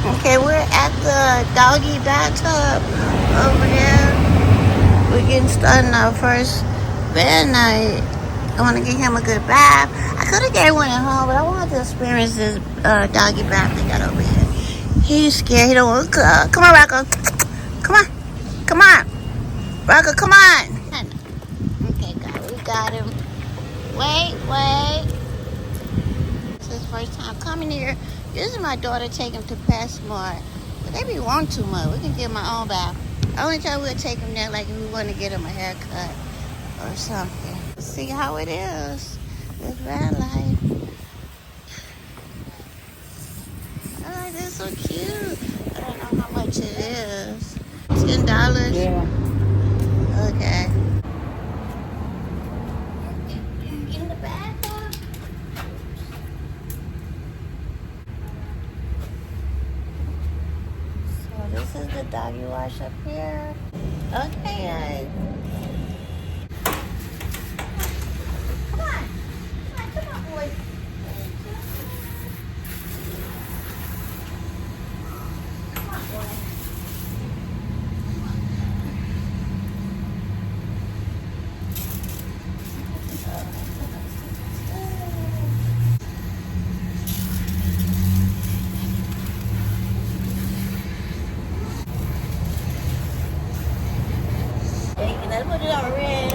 Okay, we're at the doggy bathtub over there. We're getting started on our first bed night. I want to give him a good bath. I could have gave one at home, but I wanted to experience this doggy bath they got over here. He's scared. He don't want to come on, Rocco. Come on. Come on. Rocco, come on. Okay, God, we got him. Wait. It's his first time coming here. Usually my daughter take him to Mart, but they be wanting too much. We can give him our own bath. Only time we'll take him there, like if we want to get him a haircut or something. See how it is. It's van life. Oh, they're so cute. I don't know how much it is. $10? Yeah. Okay. In the bathroom. So this is the doggy wash up here. Okay, guys. Come on, boy. Come on, boy. Let's put it on red.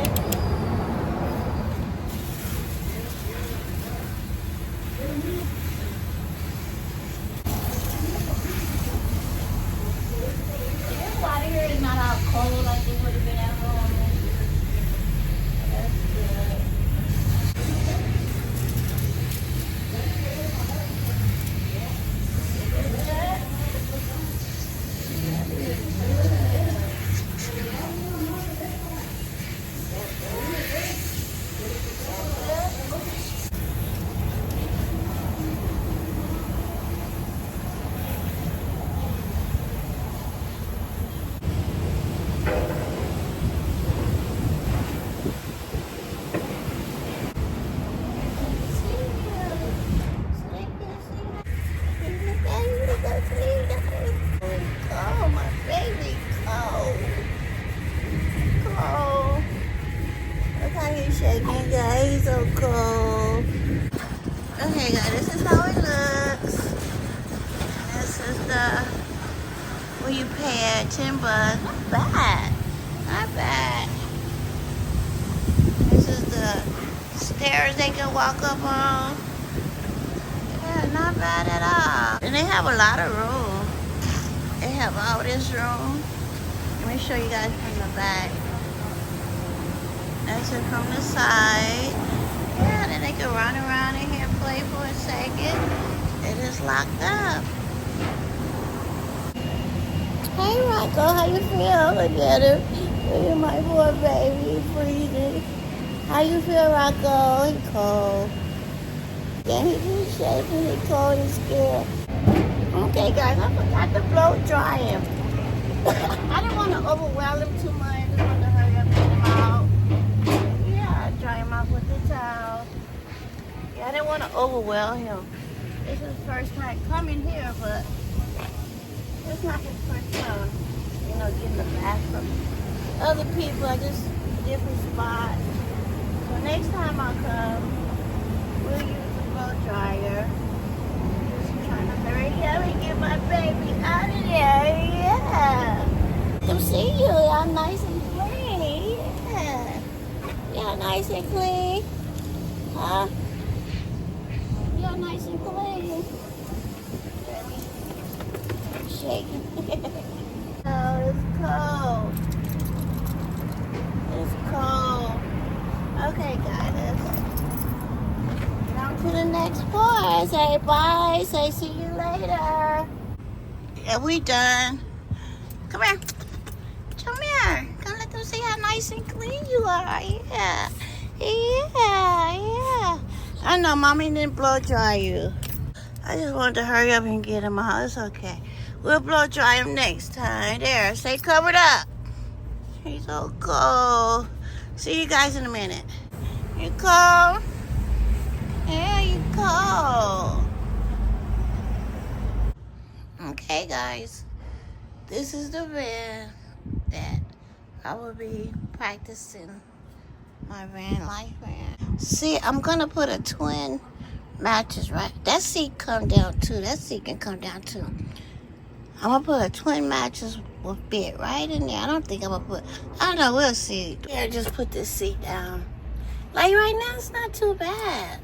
This water here is not all cold like it would have been at home. That's good. Oh, my baby, Cole. Cole. Look how he's shaking, guys. He's so cold. Okay, guys, this is how it looks. This is the where you pay at $10. Not bad. Not bad. This is the stairs they can walk up on. Yeah, not bad at all. And they have a lot of room. They have all this room. Let me show you guys from the back. That's it from the side. Yeah, then they can run around in here and play for a second. It is locked up. Hey, Rocco, how you feel? Look at him. Look at my poor baby breathing. How you feel, Rocco? He's cold. Yeah, he's shaking. He's cold and scared. Okay, guys, I forgot to blow dry him. I didn't want to overwhelm him too much. I just wanted to hurry up and get him out. Yeah, dry him out with the towel. Yeah, I didn't want to overwhelm him. This is his first time coming here, but it's not his first time, getting the bath from other people. I just different spots. So next time I come, we'll use the blow dryer. Trying to hurry up and get my baby out of there. Yeah. To see you. Y'all nice and clean. Yeah. Y'all nice and clean. Huh? Y'all nice and clean. Shaking. Oh, it's cold. It's cold. Okay, guys. To the next part. Say bye. Say see you later. Yeah, we done. Come here. Come here. Come let them see how nice and clean you are. Yeah. Yeah. I know mommy didn't blow dry you. I just wanted to hurry up and get him out. It's okay. We'll blow dry him next time. There. Stay covered up. He's so cold. See you guys in a minute. You cold? There you go. Okay, guys, this is the van that I will be practicing my van life van. See, I'm gonna put a twin mattress right. That seat come down too. That seat can come down too. I'm gonna put a twin mattress with bed right in there. I don't think I'm gonna put. I don't know. We'll see. Yeah, just put this seat down. Like right now, it's not too bad.